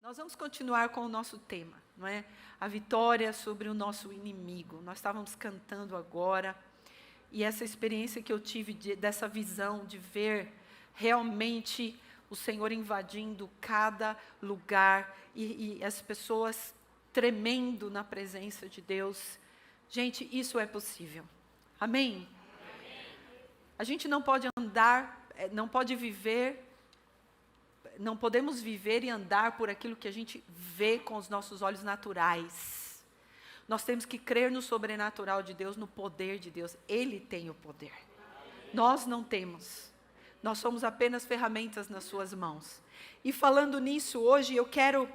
Nós vamos continuar com o nosso tema, não é? A vitória sobre o nosso inimigo. Nós estávamos cantando agora, e essa experiência que eu tive dessa visão de ver realmente o Senhor invadindo cada lugar e as pessoas tremendo na presença de Deus. Gente, isso é possível. Amém? A gente não pode andar, não pode viver, não podemos viver e andar por aquilo que a gente vê com os nossos olhos naturais. Nós temos que crer no sobrenatural de Deus, no poder de Deus. Ele tem o poder. Nós não temos. Nós somos apenas ferramentas nas suas mãos. E falando nisso, hoje eu quero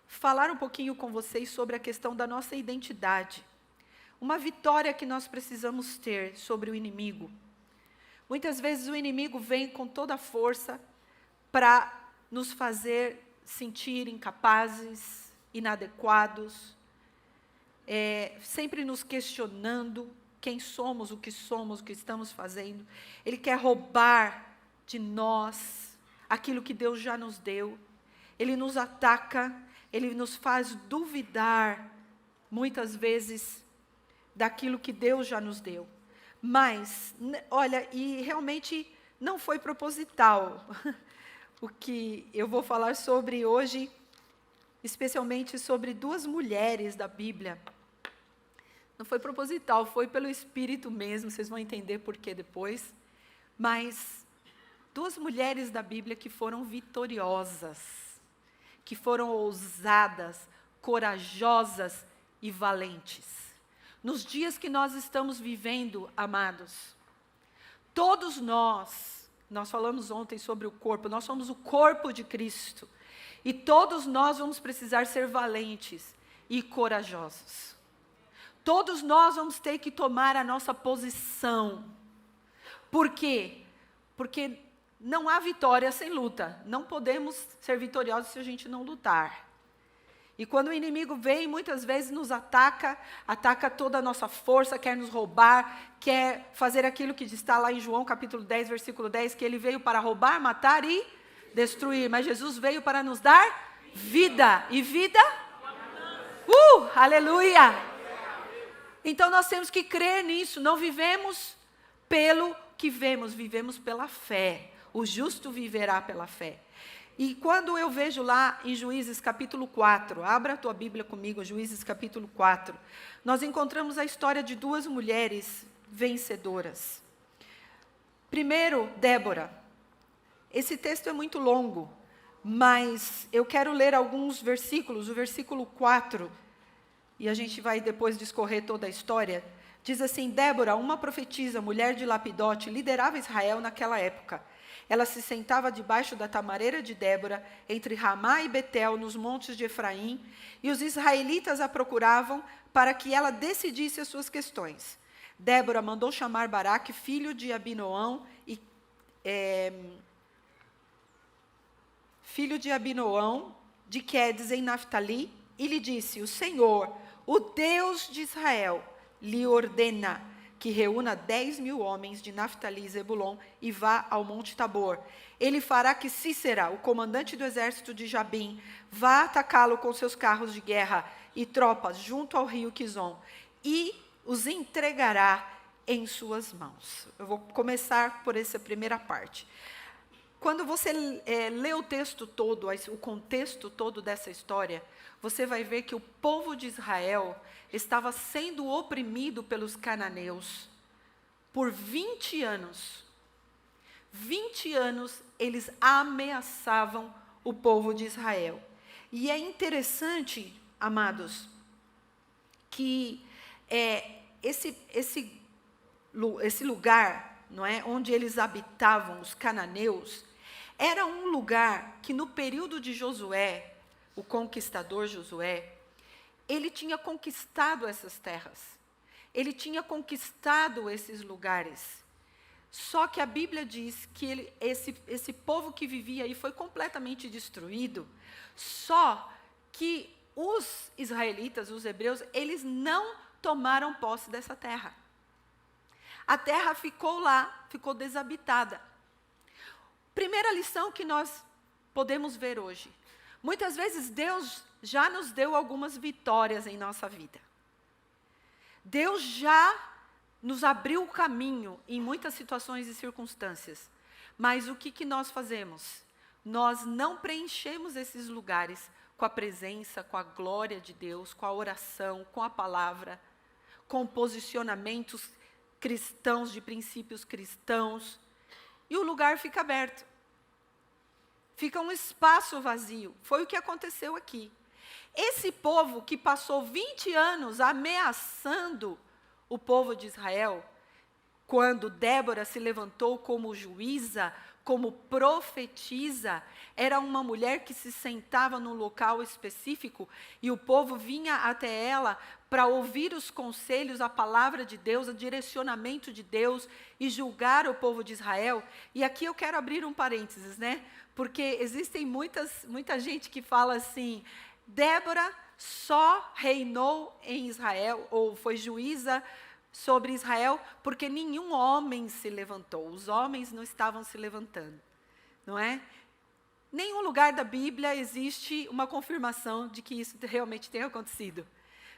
falar um pouquinho com vocês sobre a questão da nossa identidade. Uma vitória que nós precisamos ter sobre o inimigo. Muitas vezes o inimigo vem com toda a força para nos fazer sentir incapazes, inadequados, sempre nos questionando quem somos, o que estamos fazendo. Ele quer roubar de nós aquilo que Deus já nos deu. Ele nos ataca, ele nos faz duvidar, muitas vezes, daquilo que Deus já nos deu. Mas, olha, e realmente não foi proposital. O que eu vou falar sobre hoje, especialmente sobre duas mulheres da Bíblia. Não foi proposital, foi pelo Espírito mesmo, vocês vão entender por que depois. Mas duas mulheres da Bíblia que foram vitoriosas, que foram ousadas, corajosas e valentes. Nos dias que nós estamos vivendo, amados, todos nós falamos ontem sobre o corpo, nós somos o corpo de Cristo. E todos nós vamos precisar ser valentes e corajosos. Todos nós vamos ter que tomar a nossa posição. Por quê? Porque não há vitória sem luta. Não podemos ser vitoriosos se a gente não lutar. E quando o inimigo vem, muitas vezes nos ataca toda a nossa força, quer nos roubar, quer fazer aquilo que está lá em João capítulo 10, versículo 10, que ele veio para roubar, matar e destruir. Mas Jesus veio para nos dar vida. E vida? Aleluia! Então nós temos que crer nisso. Não vivemos pelo que vemos, vivemos pela fé. O justo viverá pela fé. E quando eu vejo lá em Juízes capítulo 4, abra a tua Bíblia comigo, Juízes capítulo 4, nós encontramos a história de duas mulheres vencedoras. Primeiro, Débora. Esse texto é muito longo, mas eu quero ler alguns versículos. O versículo 4, e a gente vai depois discorrer toda a história, diz assim: Débora, uma profetisa, mulher de Lapidote, liderava Israel naquela época. Ela se sentava debaixo da tamareira de Débora, entre Ramá e Betel, nos montes de Efraim, e os israelitas a procuravam para que ela decidisse as suas questões. Débora mandou chamar Baraque, filho de Abinoão, de Quedes, em Naftali, e lhe disse: o Senhor, o Deus de Israel, lhe ordena que reúna 10.000 homens de Naftali e Zebulon e vá ao Monte Tabor. Ele fará que Sísera, o comandante do exército de Jabim, vá atacá-lo com seus carros de guerra e tropas junto ao rio Quizon, e os entregará em suas mãos. Eu vou começar por essa primeira parte. Quando você lê o texto todo, o contexto todo dessa história, você vai ver que o povo de Israel estava sendo oprimido pelos cananeus por 20 anos. 20 anos eles ameaçavam o povo de Israel. E é interessante, amados, que esse lugar, não é, onde eles habitavam, os cananeus, era um lugar que no período de Josué, o conquistador Josué, ele tinha conquistado essas terras. Ele tinha conquistado esses lugares. Só que a Bíblia diz que esse povo que vivia aí foi completamente destruído. Só que os israelitas, os hebreus, eles não tomaram posse dessa terra. A terra ficou lá, ficou desabitada. Primeira lição que nós podemos ver hoje. Muitas vezes Deus já nos deu algumas vitórias em nossa vida. Deus já nos abriu o caminho em muitas situações e circunstâncias. Mas o que nós fazemos? Nós não preenchemos esses lugares com a presença, com a glória de Deus, com a oração, com a palavra, com posicionamentos cristãos, de princípios cristãos. E o lugar fica aberto. Fica um espaço vazio. Foi o que aconteceu aqui. Esse povo que passou 20 anos ameaçando o povo de Israel, quando Débora se levantou como juíza, como profetisa, era uma mulher que se sentava num local específico e o povo vinha até ela para ouvir os conselhos, a palavra de Deus, o direcionamento de Deus e julgar o povo de Israel. E aqui eu quero abrir um parênteses, né? Porque existem muita gente que fala assim, Débora só reinou em Israel, ou foi juíza sobre Israel, porque nenhum homem se levantou. Os homens não estavam se levantando, não é? Nenhum lugar da Bíblia existe uma confirmação de que isso realmente tenha acontecido.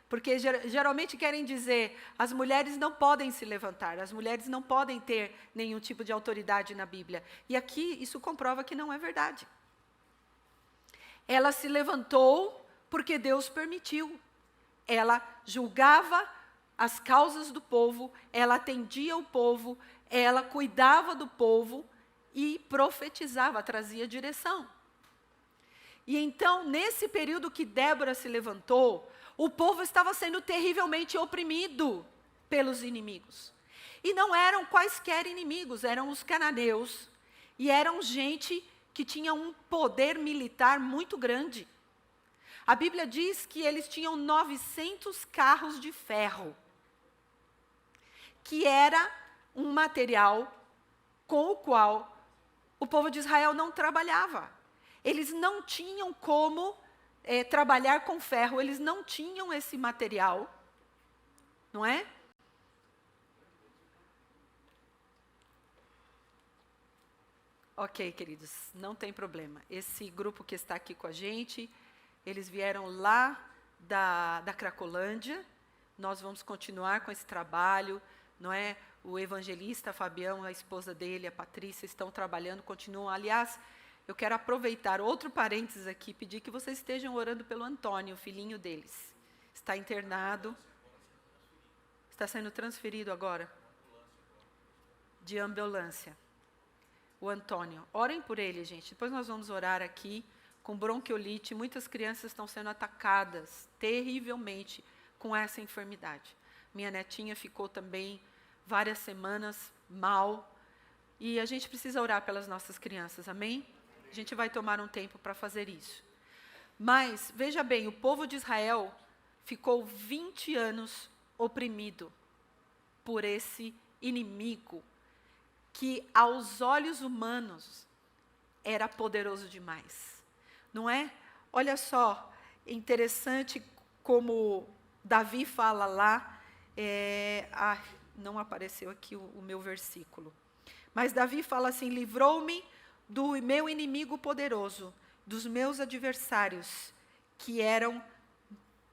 Porque geralmente querem dizer, as mulheres não podem se levantar, as mulheres não podem ter nenhum tipo de autoridade na Bíblia. E aqui isso comprova que não é verdade. Ela se levantou porque Deus permitiu. Ela julgava as causas do povo, ela atendia o povo, ela cuidava do povo e profetizava, trazia direção. E então, nesse período que Débora se levantou, o povo estava sendo terrivelmente oprimido pelos inimigos. E não eram quaisquer inimigos, eram os cananeus, e eram gente que tinha um poder militar muito grande. A Bíblia diz que eles tinham 900 carros de ferro, que era um material com o qual o povo de Israel não trabalhava. Eles não tinham como trabalhar com ferro, eles não tinham esse material, não é? Ok, queridos, não tem problema. Esse grupo que está aqui com a gente, eles vieram lá da Cracolândia, nós vamos continuar com esse trabalho, não é? O evangelista Fabião, a esposa dele, a Patrícia, estão trabalhando, continuam. Aliás, eu quero aproveitar outro parênteses aqui, pedir que vocês estejam orando pelo Antônio, o filhinho deles. Está internado. Está sendo transferido agora? De ambulância. O Antônio. Orem por ele, gente. Depois nós vamos orar aqui com bronquiolite. Muitas crianças estão sendo atacadas terrivelmente com essa enfermidade. Minha netinha ficou também várias semanas mal. E a gente precisa orar pelas nossas crianças, amém? A gente vai tomar um tempo para fazer isso. Mas, veja bem, o povo de Israel ficou 20 anos oprimido por esse inimigo que, aos olhos humanos, era poderoso demais. Não é? Olha só, é interessante como Davi fala lá, não apareceu aqui o meu versículo, mas Davi fala assim, livrou-me do meu inimigo poderoso, dos meus adversários, que eram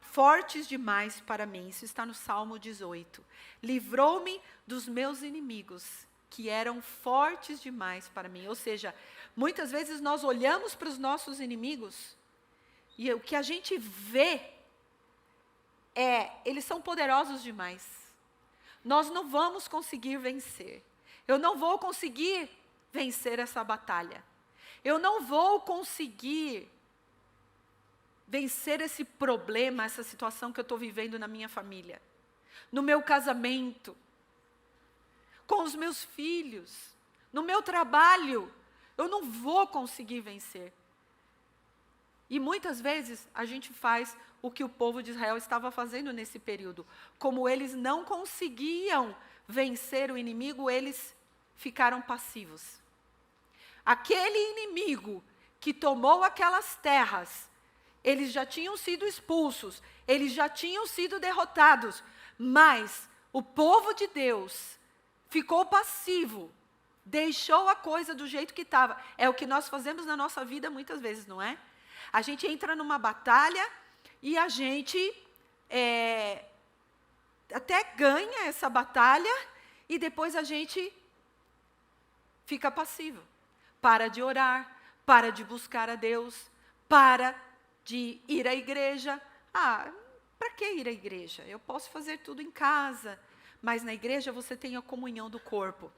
fortes demais para mim. Isso está no Salmo 18. Livrou-me dos meus inimigos, que eram fortes demais para mim. Ou seja, muitas vezes nós olhamos para os nossos inimigos, e o que a gente vê eles são poderosos demais. Nós não vamos conseguir vencer. Eu não vou conseguir vencer essa batalha. Eu não vou conseguir vencer esse problema, essa situação que eu estou vivendo na minha família, no meu casamento, com os meus filhos, no meu trabalho. Eu não vou conseguir vencer. E muitas vezes a gente faz o que o povo de Israel estava fazendo nesse período. Como eles não conseguiam vencer o inimigo, eles ficaram passivos. Aquele inimigo que tomou aquelas terras, eles já tinham sido expulsos, eles já tinham sido derrotados, mas o povo de Deus ficou passivo, deixou a coisa do jeito que estava. É o que nós fazemos na nossa vida muitas vezes, não é? A gente entra numa batalha e a gente até ganha essa batalha e depois a gente fica passivo. Para de orar, para de buscar a Deus, para de ir à igreja. Para que ir à igreja? Eu posso fazer tudo em casa, mas na igreja você tem a comunhão do corpo.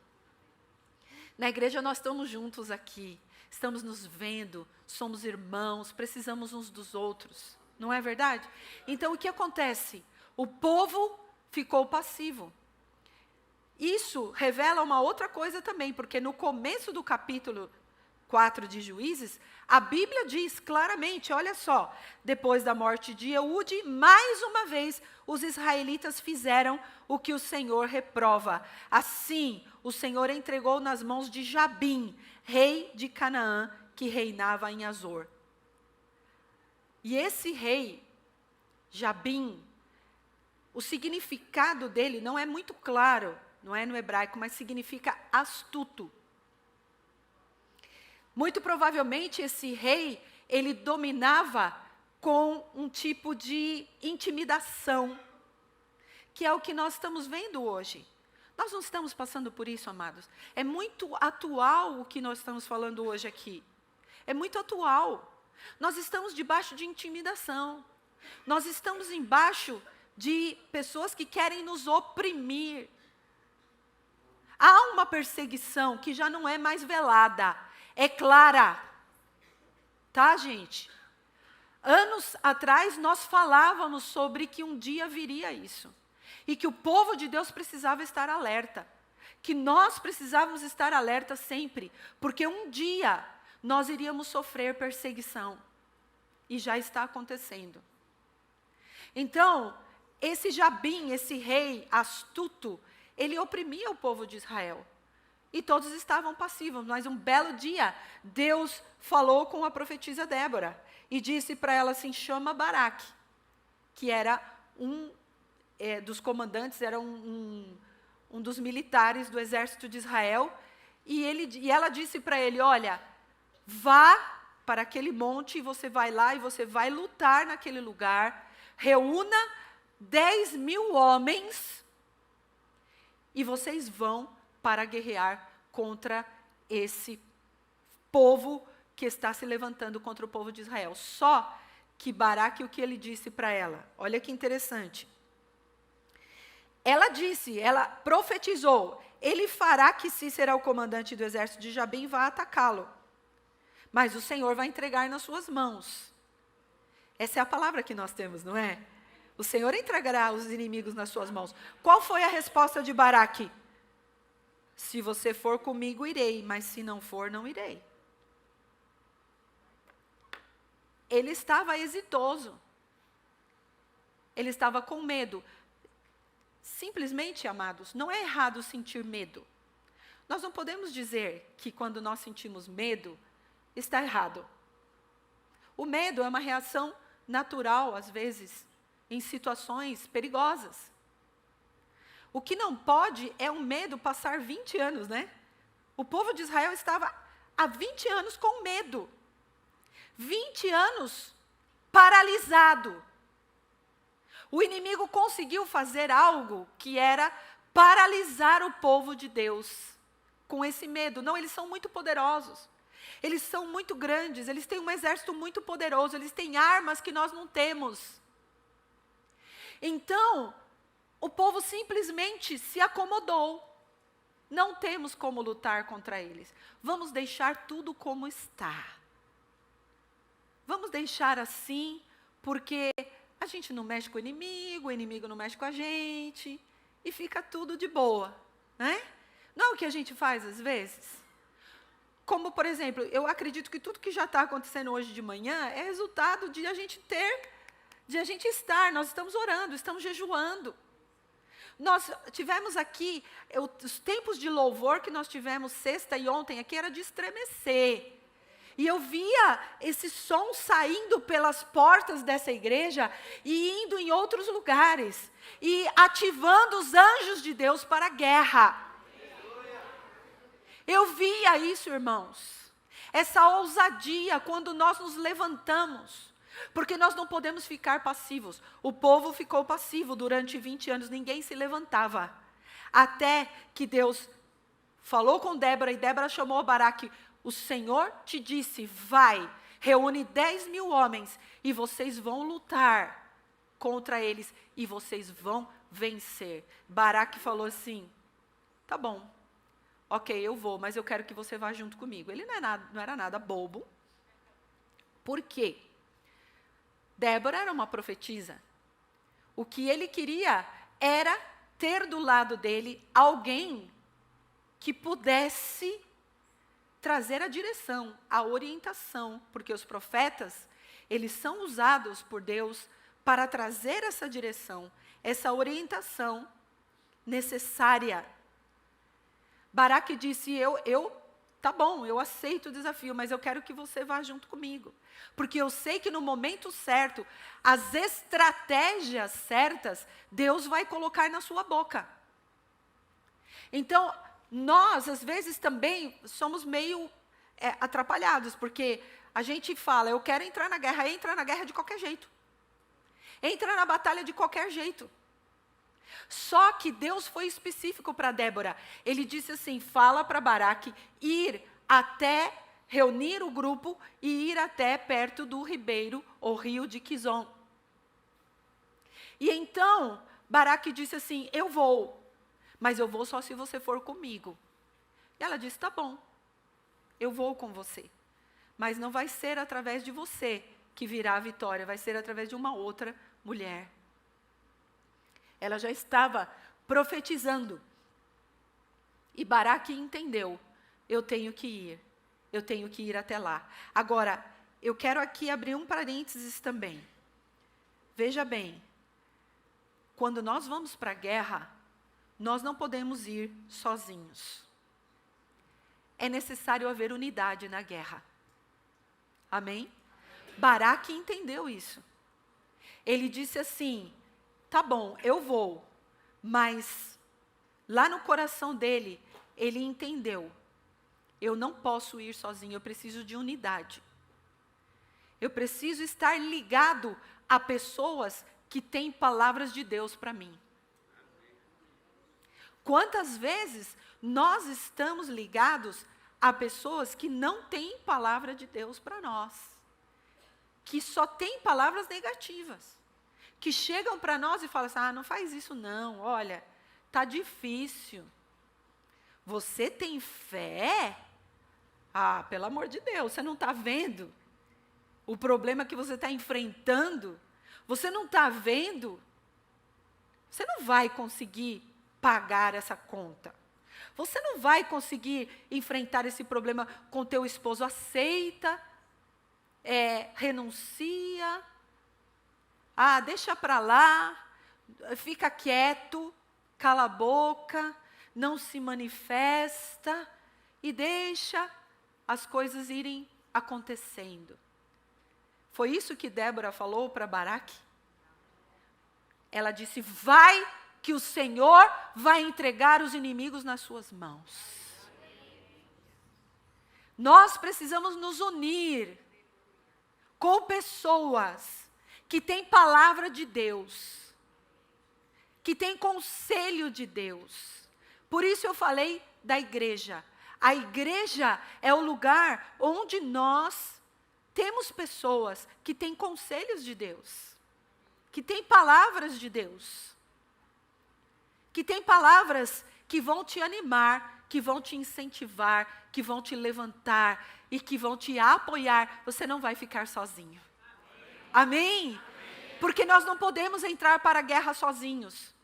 Na igreja nós estamos juntos aqui, estamos nos vendo, somos irmãos, precisamos uns dos outros. Não é verdade? Então o que acontece? O povo ficou passivo. Isso revela uma outra coisa também, porque no começo do capítulo 4 de Juízes, a Bíblia diz claramente, olha só, depois da morte de Eude, mais uma vez os israelitas fizeram o que o Senhor reprova. Assim, o Senhor entregou nas mãos de Jabim, rei de Canaã, que reinava em Azor. E esse rei, Jabim, o significado dele não é muito claro, não é no hebraico, mas significa astuto. Muito provavelmente esse rei, ele dominava com um tipo de intimidação, que é o que nós estamos vendo hoje. Nós não estamos passando por isso, amados. É muito atual o que nós estamos falando hoje aqui. É muito atual. Nós estamos debaixo de intimidação. Nós estamos embaixo de pessoas que querem nos oprimir. Há uma perseguição que já não é mais velada, é clara. Tá, gente? Anos atrás nós falávamos sobre que um dia viria isso. E que o povo de Deus precisava estar alerta. Que nós precisávamos estar alerta sempre. Porque um dia nós iríamos sofrer perseguição. E já está acontecendo. Então, esse Jabim, esse rei astuto, ele oprimia o povo de Israel. E todos estavam passivos, mas um belo dia, Deus falou com a profetisa Débora. E disse para ela assim, chama Baraque, que era dos comandantes, era um dos militares do exército de Israel. E ela disse para ele, olha, vá para aquele monte, e você vai lá e você vai lutar naquele lugar. Reúna 10.000 homens e vocês vão para guerrear contra esse povo que está se levantando contra o povo de Israel. Só que Baraque, o que ele disse para ela? Olha que interessante. Ela profetizou, ele fará que Cícera, o comandante do exército de Jabim, vá atacá-lo. Mas o Senhor vai entregar nas suas mãos. Essa é a palavra que nós temos, não é? O Senhor entregará os inimigos nas suas mãos. Qual foi a resposta de Baraque? Se você for comigo, irei, mas se não for, não irei. Ele estava hesitoso. Ele estava com medo. Simplesmente, amados, não é errado sentir medo. Nós não podemos dizer que quando nós sentimos medo, está errado. O medo é uma reação natural, às vezes, em situações perigosas. O que não pode é o medo passar 20 anos, né? O povo de Israel estava há 20 anos com medo. 20 anos paralisado. O inimigo conseguiu fazer algo que era paralisar o povo de Deus com esse medo. Não, eles são muito poderosos. Eles são muito grandes, eles têm um exército muito poderoso, eles têm armas que nós não temos. Então, o povo simplesmente se acomodou. Não temos como lutar contra eles. Vamos deixar tudo como está. Vamos deixar assim, porque a gente não mexe com o inimigo não mexe com a gente, e fica tudo de boa, né? Não é o que a gente faz às vezes? Como, por exemplo, eu acredito que tudo que já está acontecendo hoje de manhã é resultado de a gente estar, nós estamos orando, estamos jejuando. Nós tivemos aqui, os tempos de louvor que nós tivemos sexta e ontem aqui era de estremecer. E eu via esse som saindo pelas portas dessa igreja e indo em outros lugares. E ativando os anjos de Deus para a guerra. Eu via isso, irmãos. essa ousadia quando nós nos levantamos. Porque nós não podemos ficar passivos. O povo ficou passivo durante 20 anos, ninguém se levantava. Até que Deus falou com Débora, e Débora chamou Baraque. O Senhor te disse, vai, reúne 10.000 homens, e vocês vão lutar contra eles, e vocês vão vencer. Baraque falou assim, tá bom, ok, eu vou, mas eu quero que você vá junto comigo. Ele não era nada bobo. Por quê? Débora era uma profetisa. O que ele queria era ter do lado dele alguém que pudesse trazer a direção, a orientação, porque os profetas, eles são usados por Deus para trazer essa direção, essa orientação necessária. Baraque disse, tá bom, eu aceito o desafio, mas eu quero que você vá junto comigo. Porque eu sei que no momento certo, as estratégias certas, Deus vai colocar na sua boca. Então, nós, às vezes, também somos meio atrapalhados, porque a gente fala, eu quero entrar na guerra, entra na guerra de qualquer jeito. Entra na batalha de qualquer jeito. Só que Deus foi específico para Débora. Ele disse assim, fala para Baraque ir até, reunir o grupo e ir até perto do ribeiro, ou rio de Quizon. E então, Baraque disse assim, eu vou, mas eu vou só se você for comigo. E ela disse, tá bom, eu vou com você. Mas não vai ser através de você que virá a vitória, vai ser através de uma outra mulher. Ela já estava profetizando. E Baraque entendeu, eu tenho que ir até lá. Agora, eu quero aqui abrir um parênteses também. Veja bem, quando nós vamos para a guerra, nós não podemos ir sozinhos. É necessário haver unidade na guerra. Amém? Baraque entendeu isso. Ele disse assim, tá bom, eu vou, mas lá no coração dele, ele entendeu, eu não posso ir sozinho, eu preciso de unidade. Eu preciso estar ligado a pessoas que têm palavras de Deus para mim. Quantas vezes nós estamos ligados a pessoas que não têm palavra de Deus para nós, que só têm palavras negativas, que chegam para nós e falam assim, não faz isso não, olha, tá difícil. Você tem fé? Pelo amor de Deus, você não está vendo o problema que você está enfrentando? Você não está vendo? Você não vai conseguir pagar essa conta. Você não vai conseguir enfrentar esse problema com teu esposo. Aceita, renuncia, deixa para lá, fica quieto, cala a boca, não se manifesta e deixa as coisas irem acontecendo. Foi isso que Débora falou para Baraque? Ela disse, vai que o Senhor vai entregar os inimigos nas suas mãos. Nós precisamos nos unir com pessoas que têm palavra de Deus, que têm conselho de Deus. Por isso eu falei da igreja. A igreja é o lugar onde nós temos pessoas que têm conselhos de Deus, que têm palavras de Deus, que têm palavras que vão te animar, que vão te incentivar, que vão te levantar e que vão te apoiar. Você não vai ficar sozinho. Amém? Porque nós não podemos entrar para a guerra sozinhos.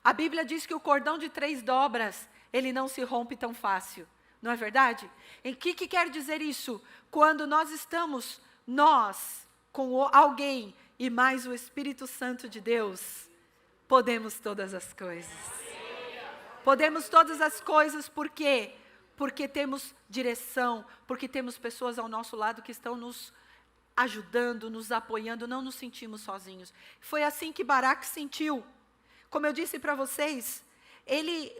A Bíblia diz que o cordão de 3 dobras, ele não se rompe tão fácil. Não é verdade? Em que quer dizer isso? Quando nós estamos, com alguém e mais o Espírito Santo de Deus, podemos todas as coisas. Podemos todas as coisas, por quê? Porque temos direção, porque temos pessoas ao nosso lado que estão nos ajudando, nos apoiando, não nos sentimos sozinhos. Foi assim que Baraque sentiu. Como eu disse para vocês,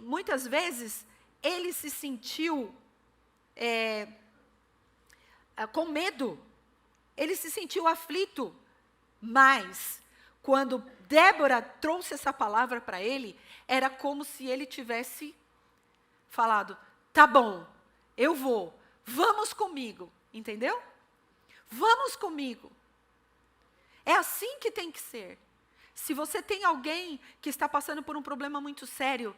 muitas vezes, ele se sentiu com medo. Ele se sentiu aflito. Mas, quando Débora trouxe essa palavra para ele, era como se ele tivesse falado, tá bom, eu vou, vamos comigo, entendeu? Vamos comigo. É assim que tem que ser. Se você tem alguém que está passando por um problema muito sério,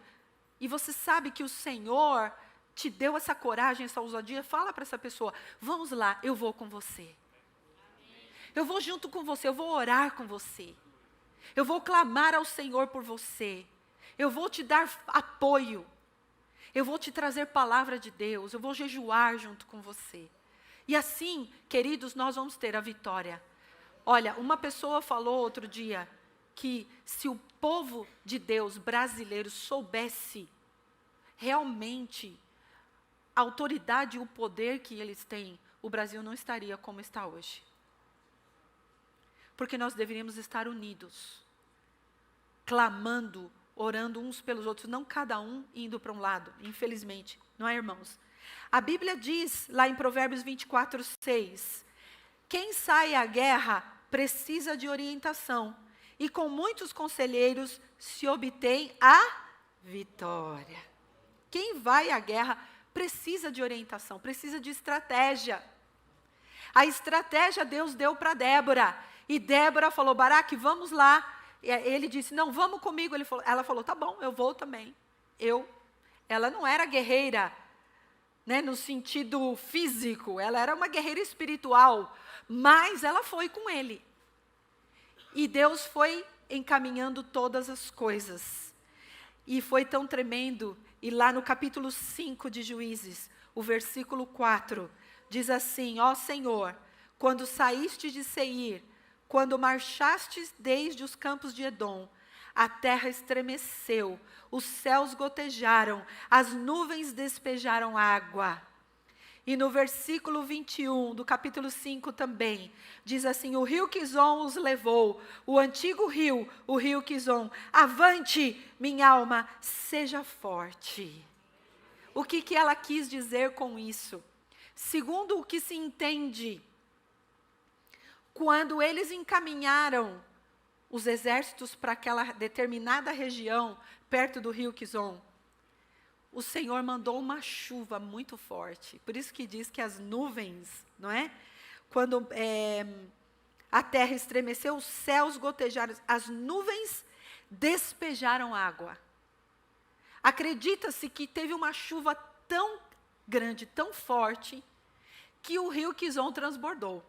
e você sabe que o Senhor te deu essa coragem, essa ousadia, fala para essa pessoa, vamos lá, eu vou com você. Eu vou junto com você, eu vou orar com você. Eu vou clamar ao Senhor por você. Eu vou te dar apoio. Eu vou te trazer palavra de Deus. Eu vou jejuar junto com você. E assim, queridos, nós vamos ter a vitória. Olha, uma pessoa falou outro dia que se o povo de Deus brasileiro soubesse realmente a autoridade e o poder que eles têm, o Brasil não estaria como está hoje. Porque nós deveríamos estar unidos, clamando, orando uns pelos outros, não cada um indo para um lado, infelizmente, não é, irmãos? A Bíblia diz, lá em Provérbios 24:6, quem sai à guerra precisa de orientação, e com muitos conselheiros se obtém a vitória. Quem vai à guerra precisa de orientação, precisa de estratégia. A estratégia Deus deu para Débora. E Débora falou, Baraque, vamos lá. E ele disse, não, vamos comigo. Ela falou, tá bom, eu vou também. Ela não era guerreira, né, no sentido físico. Ela era uma guerreira espiritual. Mas ela foi com ele. E Deus foi encaminhando todas as coisas. E foi tão tremendo. E lá no capítulo 5 de Juízes, o versículo 4, diz assim, ó Senhor, quando saíste de Seir, quando marchastes desde os campos de Edom, a terra estremeceu, os céus gotejaram, as nuvens despejaram água. E no versículo 21 do capítulo 5 também, diz assim, o rio Quizon os levou, o antigo rio, o rio Quizon, avante, minha alma, seja forte. O que ela quis dizer com isso? Segundo o que se entende, quando eles encaminharam os exércitos para aquela determinada região, perto do rio Quizon, o Senhor mandou uma chuva muito forte. Por isso que diz que as nuvens, não é? Quando a terra estremeceu, os céus gotejaram, as nuvens despejaram água. Acredita-se que teve uma chuva tão grande, tão forte, que o rio Quizon transbordou.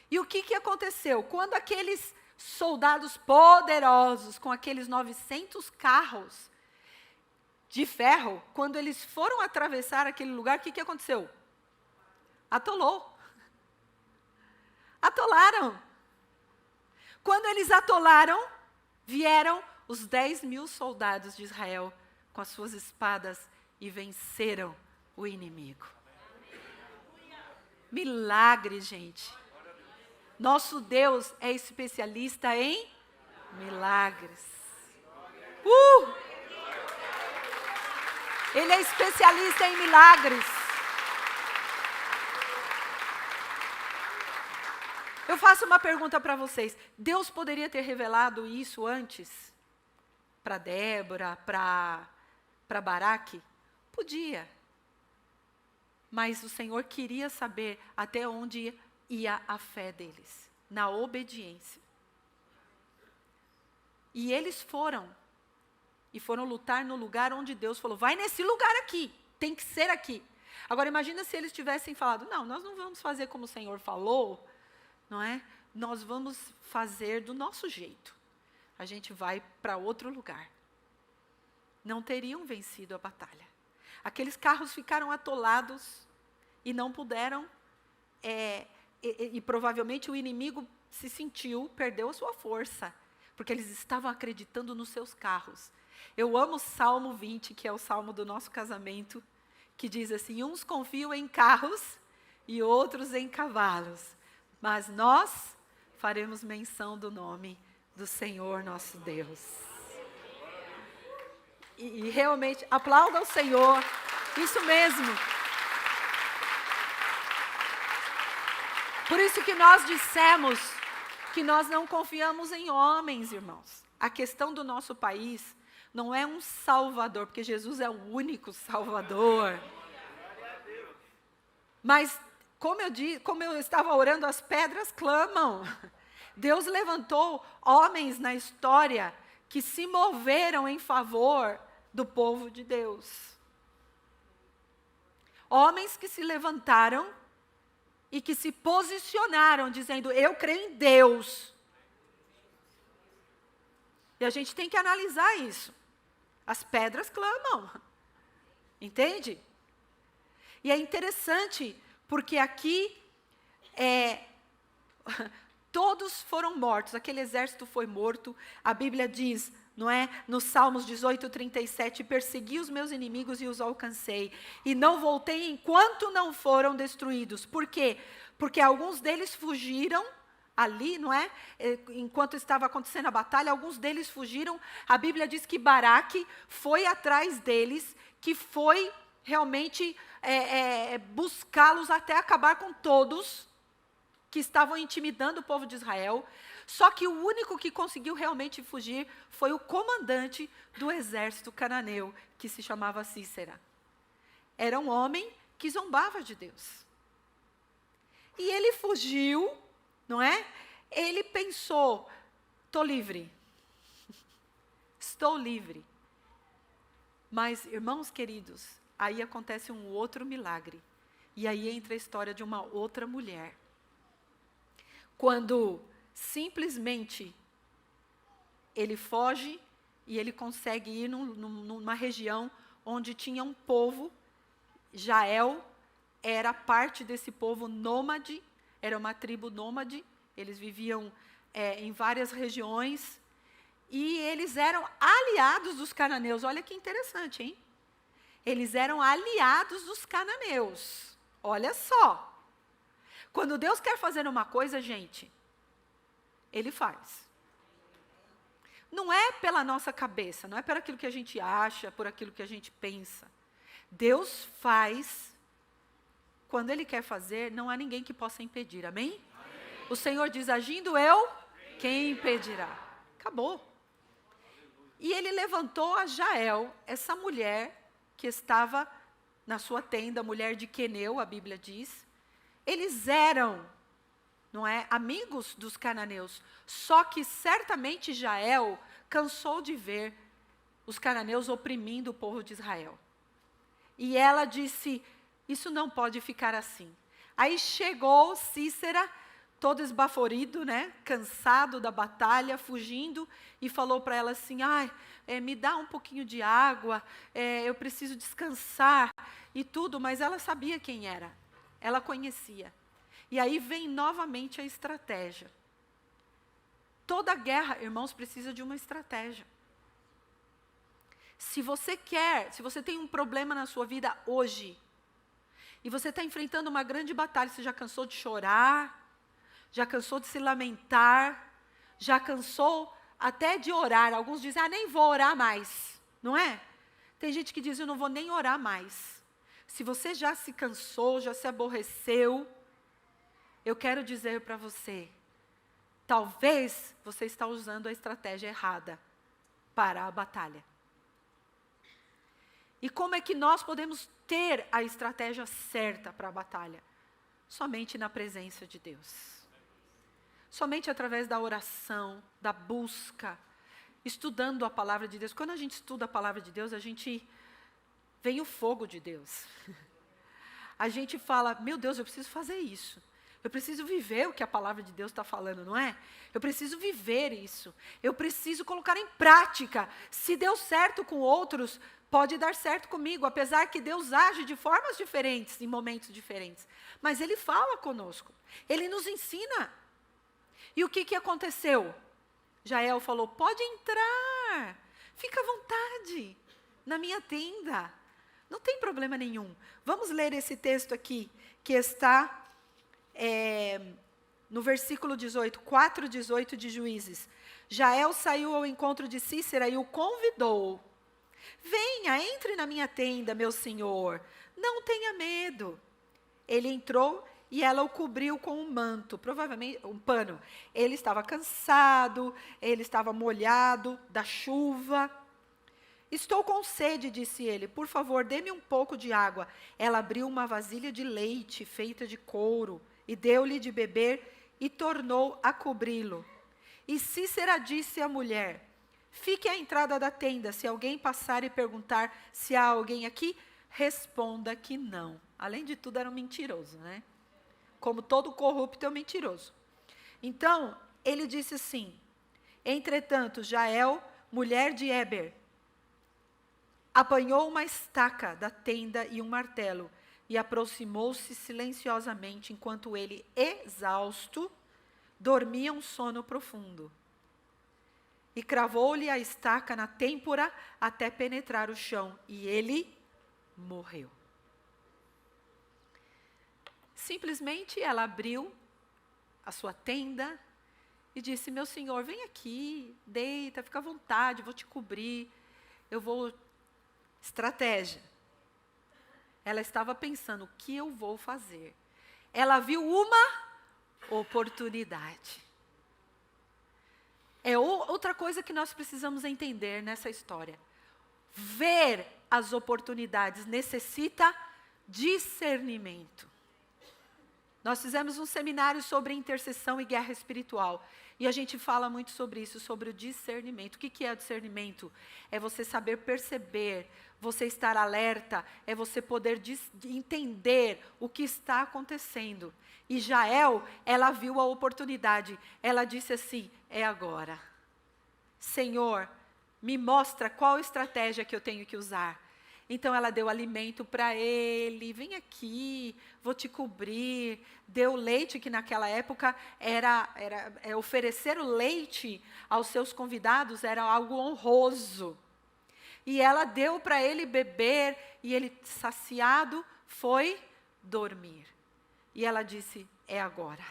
E o que aconteceu? Quando aqueles soldados poderosos, com aqueles 900 carros de ferro, quando eles foram atravessar aquele lugar, o que aconteceu? Atolou. Atolaram. Quando eles atolaram, vieram os 10.000 soldados de Israel com as suas espadas e venceram o inimigo. Milagre, gente. Nosso Deus é especialista em milagres. Ele é especialista em milagres. Eu faço uma pergunta para vocês. Deus poderia ter revelado isso antes? Para Débora, para Baraque? Podia. Mas o Senhor queria saber até onde ia a fé deles. Na obediência. E eles foram. E foram lutar no lugar onde Deus falou, vai nesse lugar aqui, tem que ser aqui. Agora imagina se eles tivessem falado, não, nós não vamos fazer como o Senhor falou, não é? Nós vamos fazer do nosso jeito. A gente vai para outro lugar. Não teriam vencido a batalha. Aqueles carros ficaram atolados e não puderam, e provavelmente o inimigo se sentiu, perdeu a sua força, porque eles estavam acreditando nos seus carros. Eu amo o Salmo 20, que é o salmo do nosso casamento, que diz assim, uns confiam em carros e outros em cavalos, mas nós faremos menção do nome do Senhor nosso Deus. E realmente, aplauda o Senhor, isso mesmo. Por isso que nós dissemos que nós não confiamos em homens, irmãos. A questão do nosso país não é um salvador, porque Jesus é o único salvador. Mas, como eu estava orando, as pedras clamam. Deus levantou homens na história que se moveram em favor do povo de Deus. Homens que se levantaram e que se posicionaram, dizendo, eu creio em Deus. E a gente tem que analisar isso. As pedras clamam. Entende? E é interessante, porque aqui, todos foram mortos, aquele exército foi morto. A Bíblia diz, não é? Nos Salmos 18:37, persegui os meus inimigos e os alcancei, e não voltei enquanto não foram destruídos. Por quê? Porque alguns deles fugiram ali, não é? Enquanto estava acontecendo a batalha, alguns deles fugiram. A Bíblia diz que Baraque foi atrás deles, que foi realmente buscá-los até acabar com todos que estavam intimidando o povo de Israel. Só que o único que conseguiu realmente fugir foi o comandante do exército cananeu, que se chamava Cícera. Era um homem que zombava de Deus. E ele fugiu, não é? Ele pensou, estou livre. Estou livre. Mas, irmãos queridos, aí acontece um outro milagre. E aí entra a história de uma outra mulher. Quando simplesmente ele foge e ele consegue ir numa região onde tinha um povo, Jael era parte desse povo nômade, era uma tribo nômade, eles viviam em várias regiões, e eles eram aliados dos cananeus. Olha que interessante, hein? Eles eram aliados dos cananeus. Olha só. Quando Deus quer fazer uma coisa, gente, Ele faz. Não é pela nossa cabeça, não é por aquilo que a gente acha, por aquilo que a gente pensa. Deus faz. Quando Ele quer fazer, não há ninguém que possa impedir, amém? Amém. O Senhor diz, agindo eu, quem impedirá? Acabou. E Ele levantou a Jael, essa mulher que estava na sua tenda, mulher de Queneu, a Bíblia diz. Eles eram, não é, amigos dos cananeus. Só que certamente Jael cansou de ver os cananeus oprimindo o povo de Israel. E ela disse, isso não pode ficar assim. Aí chegou Cícera, todo esbaforido, né, cansado da batalha, fugindo, e falou para ela assim, me dá um pouquinho de água, eu preciso descansar e tudo, mas ela sabia quem era. Ela conhecia. E aí vem novamente a estratégia. Toda guerra, irmãos, precisa de uma estratégia. Se você tem um problema na sua vida hoje, e você está enfrentando uma grande batalha, você já cansou de chorar, já cansou de se lamentar, já cansou até de orar. Alguns dizem, nem vou orar mais, não é? Tem gente que diz, eu não vou nem orar mais. Se você já se cansou, já se aborreceu, eu quero dizer para você, talvez você está usando a estratégia errada para a batalha. E como é que nós podemos ter a estratégia certa para a batalha? Somente na presença de Deus. Somente através da oração, da busca, estudando a palavra de Deus. Quando a gente estuda a palavra de Deus, vem o fogo de Deus. A gente fala, meu Deus, eu preciso fazer isso. Eu preciso viver o que a palavra de Deus está falando, não é? Eu preciso viver isso. Eu preciso colocar em prática. Se deu certo com outros, pode dar certo comigo. Apesar que Deus age de formas diferentes, em momentos diferentes. Mas Ele fala conosco. Ele nos ensina. E o que aconteceu? Jael falou, pode entrar. Fica à vontade na minha tenda. Não tem problema nenhum. Vamos ler esse texto aqui, que está no versículo 18, 4:18 de Juízes. Jael saiu ao encontro de Cícera e o convidou. Venha, entre na minha tenda, meu senhor. Não tenha medo. Ele entrou e ela o cobriu com um manto, provavelmente um pano. Ele estava cansado, ele estava molhado da chuva. Estou com sede, disse ele, por favor, dê-me um pouco de água. Ela abriu uma vasilha de leite feita de couro e deu-lhe de beber e tornou a cobri-lo. E Cícera disse à mulher, fique à entrada da tenda, se alguém passar e perguntar se há alguém aqui, responda que não. Além de tudo, era um mentiroso, né? Como todo corrupto é um mentiroso. Então, ele disse assim, entretanto, Jael, mulher de Heber, apanhou uma estaca da tenda e um martelo, e aproximou-se silenciosamente, enquanto ele, exausto, dormia um sono profundo. E cravou-lhe a estaca na têmpora até penetrar o chão, e ele morreu. Simplesmente ela abriu a sua tenda e disse, meu senhor, vem aqui, deita, fica à vontade, vou te cobrir, eu vou... Estratégia. Ela estava pensando, o que eu vou fazer? Ela viu uma oportunidade. É outra coisa que nós precisamos entender nessa história. Ver as oportunidades necessita discernimento. Nós fizemos um seminário sobre intercessão e guerra espiritual. E a gente fala muito sobre isso, sobre o discernimento. O que é o discernimento? É você saber perceber, você estar alerta, é você poder entender o que está acontecendo. E Jael, ela viu a oportunidade. Ela disse assim, é agora. Senhor, me mostra qual estratégia que eu tenho que usar. Então ela deu alimento para ele, vem aqui, vou te cobrir. Deu leite, que naquela época oferecer o leite aos seus convidados era algo honroso. E ela deu para ele beber, e ele, saciado, foi dormir. E ela disse, é agora.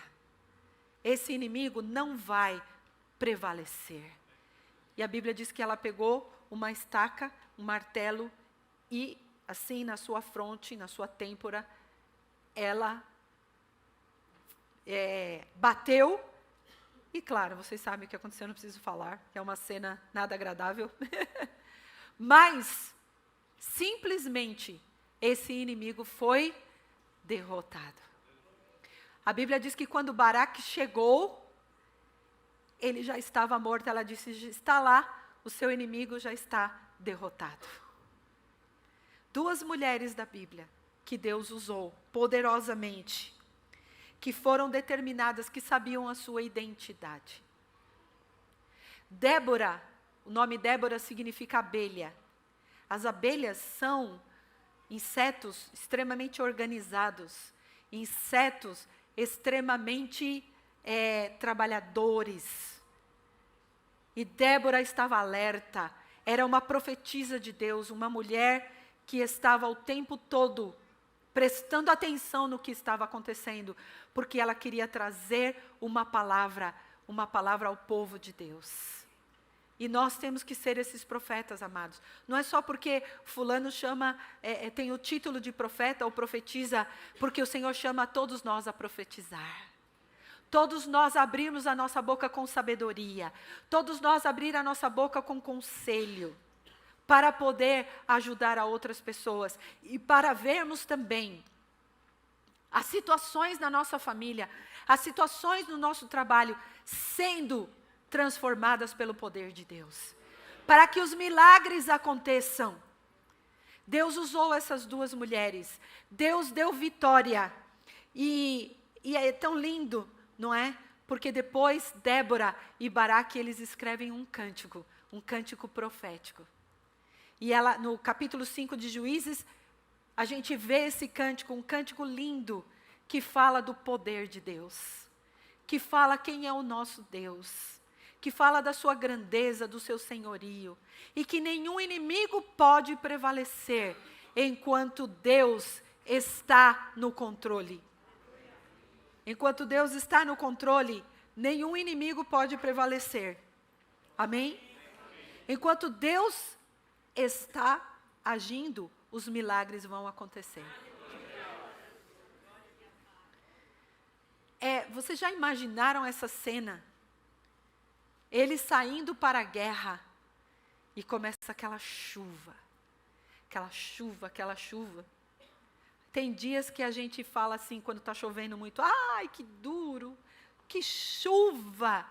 Esse inimigo não vai prevalecer. E a Bíblia diz que ela pegou uma estaca, um martelo, e assim na sua fronte, na sua têmpora, ela bateu. E claro, vocês sabem o que aconteceu, não preciso falar, é uma cena nada agradável. Mas, simplesmente, esse inimigo foi derrotado. A Bíblia diz que quando Baraque chegou, ele já estava morto. Ela disse, está lá, o seu inimigo já está derrotado. Duas mulheres da Bíblia, que Deus usou poderosamente, que foram determinadas, que sabiam a sua identidade. Débora, o nome Débora significa abelha. As abelhas são insetos extremamente organizados, insetos extremamente trabalhadores. E Débora estava alerta, era uma profetisa de Deus, uma mulher que estava o tempo todo prestando atenção no que estava acontecendo, porque ela queria trazer uma palavra ao povo de Deus. E nós temos que ser esses profetas, amados. Não é só porque fulano tem o título de profeta ou profetiza, porque o Senhor chama todos nós a profetizar. Todos nós abrirmos a nossa boca com sabedoria. Todos nós abrir a nossa boca com conselho, para poder ajudar a outras pessoas. E para vermos também as situações na nossa família, as situações no nosso trabalho, sendo transformadas pelo poder de Deus. Para que os milagres aconteçam. Deus usou essas duas mulheres. Deus deu vitória. E é tão lindo, não é? Porque depois Débora e Baraque, eles escrevem um cântico profético. E ela, no capítulo 5 de Juízes, a gente vê esse cântico, um cântico lindo, que fala do poder de Deus, que fala quem é o nosso Deus, que fala da sua grandeza, do seu senhorio, e que nenhum inimigo pode prevalecer enquanto Deus está no controle. Enquanto Deus está no controle, nenhum inimigo pode prevalecer. Amém? Enquanto Deus está agindo, os milagres vão acontecer. Vocês já imaginaram essa cena? Eles saindo para a guerra e começa aquela chuva. Aquela chuva, aquela chuva. Tem dias que a gente fala assim, quando está chovendo muito, ai, que duro, que chuva.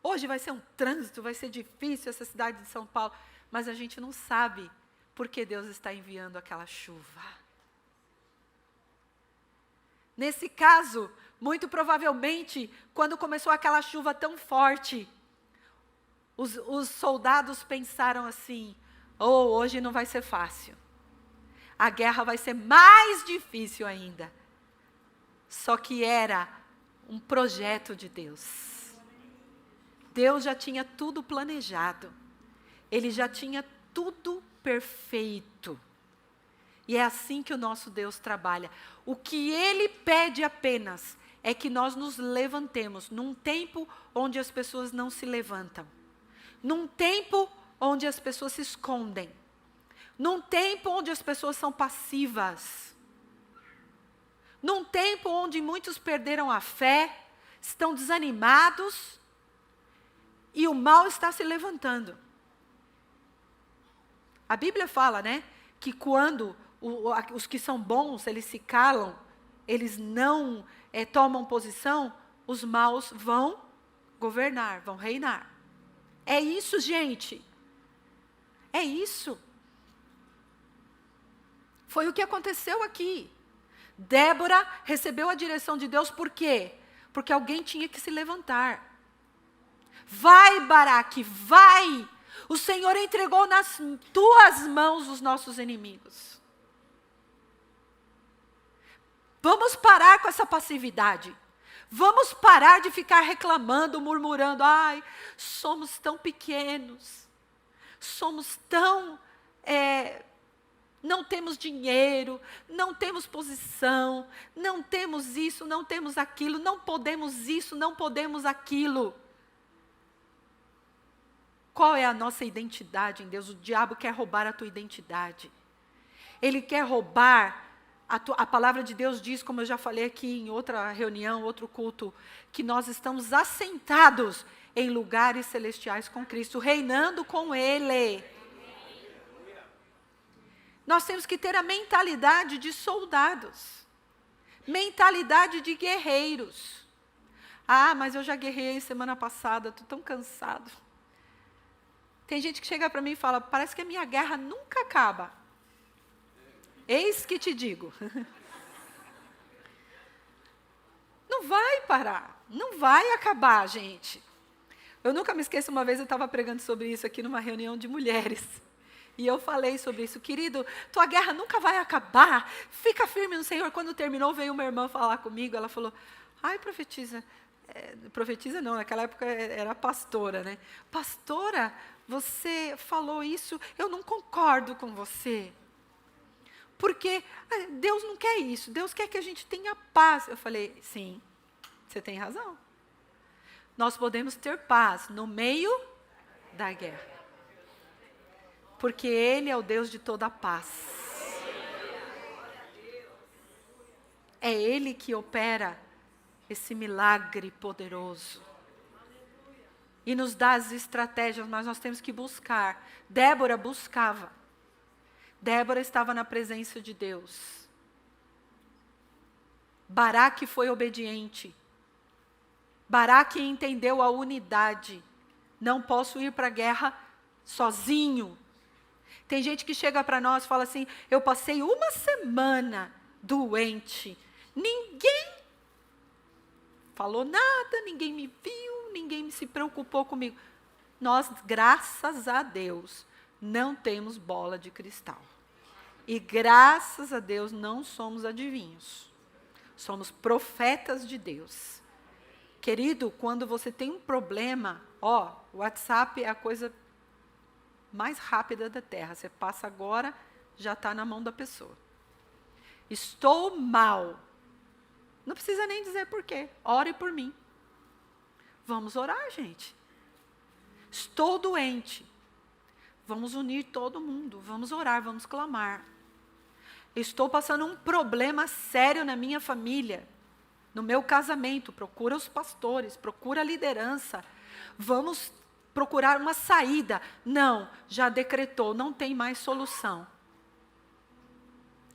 Hoje vai ser um trânsito, vai ser difícil essa cidade de São Paulo. Mas a gente não sabe porque Deus está enviando aquela chuva. Nesse caso, muito provavelmente, quando começou aquela chuva tão forte, os soldados pensaram assim, hoje não vai ser fácil. A guerra vai ser mais difícil ainda. Só que era um projeto de Deus. Deus já tinha tudo planejado. Ele já tinha tudo perfeito. E é assim que o nosso Deus trabalha. O que Ele pede apenas é que nós nos levantemos num tempo onde as pessoas não se levantam. Num tempo onde as pessoas se escondem. Num tempo onde as pessoas são passivas. Num tempo onde muitos perderam a fé, estão desanimados e o mal está se levantando. A Bíblia fala, né, que quando os que são bons, eles se calam, eles não tomam posição, os maus vão governar, vão reinar. É isso, gente. É isso. Foi o que aconteceu aqui. Débora recebeu a direção de Deus, por quê? Porque alguém tinha que se levantar. Vai, Baraque, vai! O Senhor entregou nas tuas mãos os nossos inimigos. Vamos parar com essa passividade. Vamos parar de ficar reclamando, murmurando. Ai, somos tão pequenos. Somos tão... não temos dinheiro, não temos posição, não temos isso, não temos aquilo, não podemos isso, não podemos aquilo. Qual é a nossa identidade em Deus? O diabo quer roubar a tua identidade. Ele quer roubar, a palavra de Deus diz, como eu já falei aqui em outra reunião, outro culto, que nós estamos assentados em lugares celestiais com Cristo, reinando com Ele. Nós temos que ter a mentalidade de soldados, mentalidade de guerreiros. Ah, mas eu já guerrei semana passada, estou tão cansado. Tem gente que chega para mim e fala, parece que a minha guerra nunca acaba. Eis que te digo. Não vai parar, não vai acabar, gente. Eu nunca me esqueço, uma vez eu estava pregando sobre isso aqui numa reunião de mulheres. E eu falei sobre isso, querido, tua guerra nunca vai acabar, fica firme no Senhor. Quando terminou, veio uma irmã falar comigo, ela falou, ai, profetiza não, naquela época era pastora, né? Pastora, você falou isso, eu não concordo com você. Porque Deus não quer isso, Deus quer que a gente tenha paz. Eu falei, sim, você tem razão. Nós podemos ter paz no meio da guerra. Porque Ele é o Deus de toda a paz. É Ele que opera esse milagre poderoso. E nos dá as estratégias, mas nós temos que buscar. Débora buscava. Débora estava na presença de Deus. Baraque foi obediente. Baraque entendeu a unidade. Não posso ir para a guerra sozinho. Tem gente que chega para nós e fala assim, eu passei uma semana doente. Ninguém falou nada, ninguém me viu, ninguém se preocupou comigo. Nós, graças a Deus, não temos bola de cristal. E graças a Deus não somos adivinhos. Somos profetas de Deus. Querido, quando você tem um problema, o WhatsApp é a coisa mais rápida da terra. Você passa agora, já está na mão da pessoa. Estou mal. Não precisa nem dizer por quê. Ore por mim. Vamos orar, gente. Estou doente. Vamos unir todo mundo. Vamos orar, vamos clamar. Estou passando um problema sério na minha família. No meu casamento, procura os pastores, procura a liderança. Vamos procurar uma saída. Não, já decretou, não tem mais solução.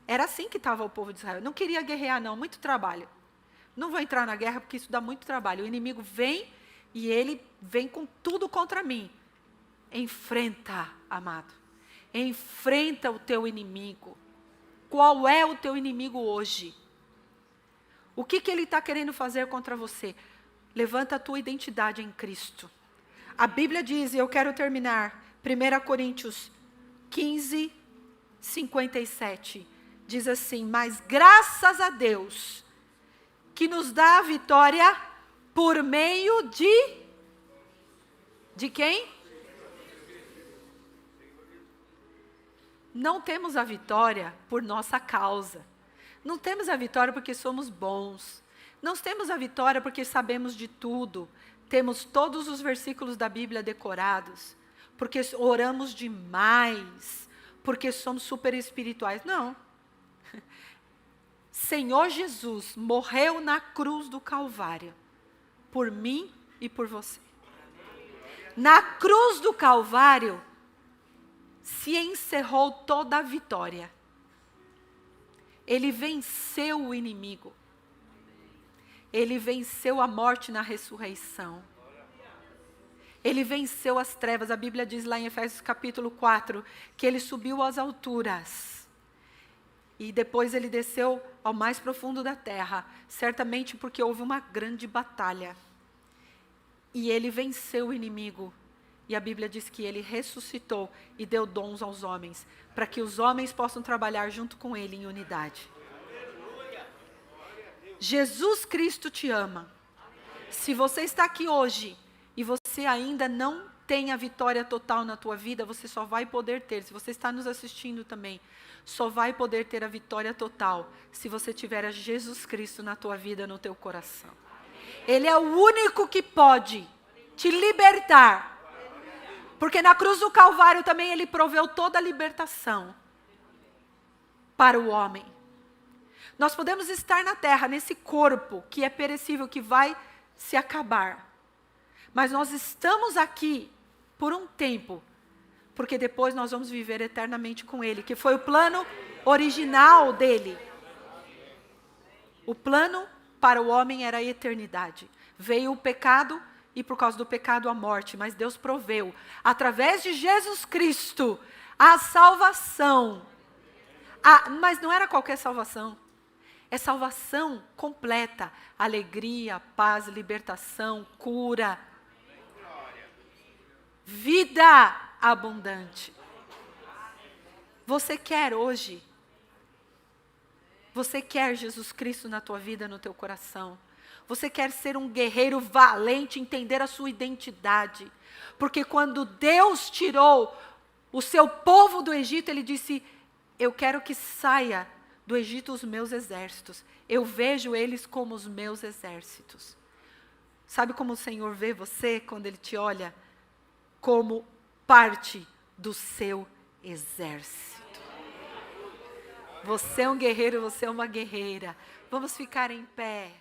Era assim que estava o povo de Israel. Não queria guerrear, não, muito trabalho. Não vou entrar na guerra porque isso dá muito trabalho. O inimigo vem e ele vem com tudo contra mim. Enfrenta, amado. Enfrenta o teu inimigo. Qual é o teu inimigo hoje? O que ele está querendo fazer contra você? Levanta a tua identidade em Cristo. A Bíblia diz, e eu quero terminar, 1 Coríntios 15, 57, diz assim, mas graças a Deus, que nos dá a vitória por meio de quem? Não temos a vitória por nossa causa. Não temos a vitória porque somos bons. Não temos a vitória porque sabemos de tudo. Temos todos os versículos da Bíblia decorados. Porque oramos demais. Porque somos super espirituais. Não. Senhor Jesus morreu na cruz do Calvário. Por mim e por você. Na cruz do Calvário se encerrou toda a vitória. Ele venceu o inimigo. Ele venceu a morte na ressurreição. Ele venceu as trevas. A Bíblia diz lá em Efésios capítulo 4, que ele subiu às alturas. E depois ele desceu ao mais profundo da terra. Certamente porque houve uma grande batalha. E ele venceu o inimigo. E a Bíblia diz que ele ressuscitou e deu dons aos homens, para que os homens possam trabalhar junto com ele em unidade. Jesus Cristo te ama. Se você está aqui hoje e você ainda não tem a vitória total na tua vida, você só vai poder ter, se você está nos assistindo também, só vai poder ter a vitória total se você tiver a Jesus Cristo na tua vida, no teu coração. Ele é o único que pode te libertar. Porque na cruz do Calvário também ele proveu toda a libertação para o homem. Nós podemos estar na terra, nesse corpo que é perecível, que vai se acabar. Mas nós estamos aqui por um tempo, porque depois nós vamos viver eternamente com ele, que foi o plano original dele. O plano para o homem era a eternidade. Veio o pecado, e por causa do pecado a morte, mas Deus proveu, através de Jesus Cristo, a salvação. Mas não era qualquer salvação, é salvação completa, alegria, paz, libertação, cura, vida abundante. Você quer hoje? Você quer Jesus Cristo na tua vida, no teu coração? Você quer ser um guerreiro valente, entender a sua identidade. Porque quando Deus tirou o seu povo do Egito, ele disse, eu quero que saia do Egito os meus exércitos. Eu vejo eles como os meus exércitos. Sabe como o Senhor vê você quando Ele te olha? Como parte do seu exército. Você é um guerreiro, você é uma guerreira. Vamos ficar em pé.